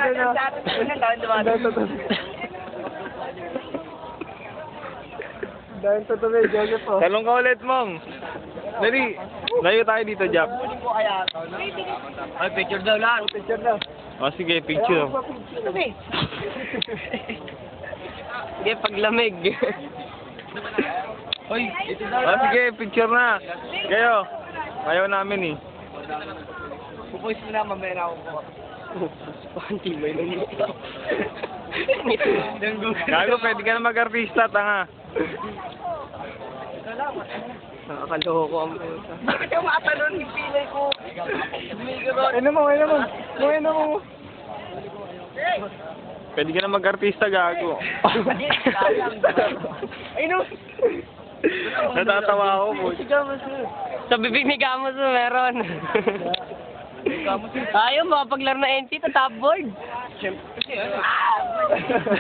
na. Dahil tutuloy, Joseph po. Talong ka ulit, Mong. Dali. Layo tayo dito, Jap. Ay, picture daw lang. Picture na. O, sige, picture. Sige, paglamig. Uy, ito daw O, sige, picture na. Kayo. Ayaw namin eh. Pupusin na, mamaya ako po. Panty, may nangito. Gago, pwede ka na mag-artista, tanga. Nakakaloko ang pusa. Bakit yung matalon yung pilay ko? Ano mo, ano mo? Ano mo? Pwede ka na mag-artista, gago. Ay, no. Natatawa ako po. Sa bibig ni Gamos meron. Ayaw, makapaglaro na NC sa top board.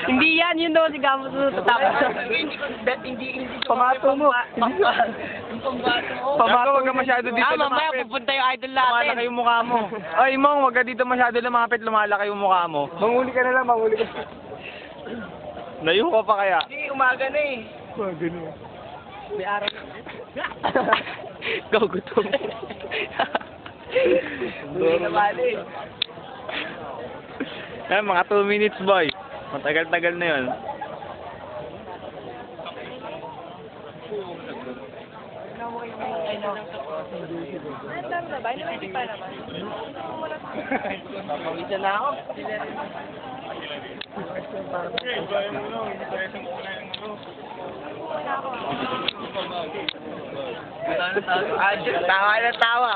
Hindi yan, yun daw si Gamos sa top board. Hindi. Pamato mo. Gago, wag ka masyado dito Mamaya lumapit. pupunta yung idol natin. Lumalaki yung mukha mo. Ay, Mong, wag ka dito masyado lumapit. Lumalaki yung mukha mo. Manguli ka na lang, manguli ka. Layo ka pa kaya. Hindi, umaga na eh. Ganun. May araw na. Go, gutom. Hindi na bali. Eh, mga 2 minutes, boy. Matagal-tagal na yun. Pawisa na ako. Tawa na tawa.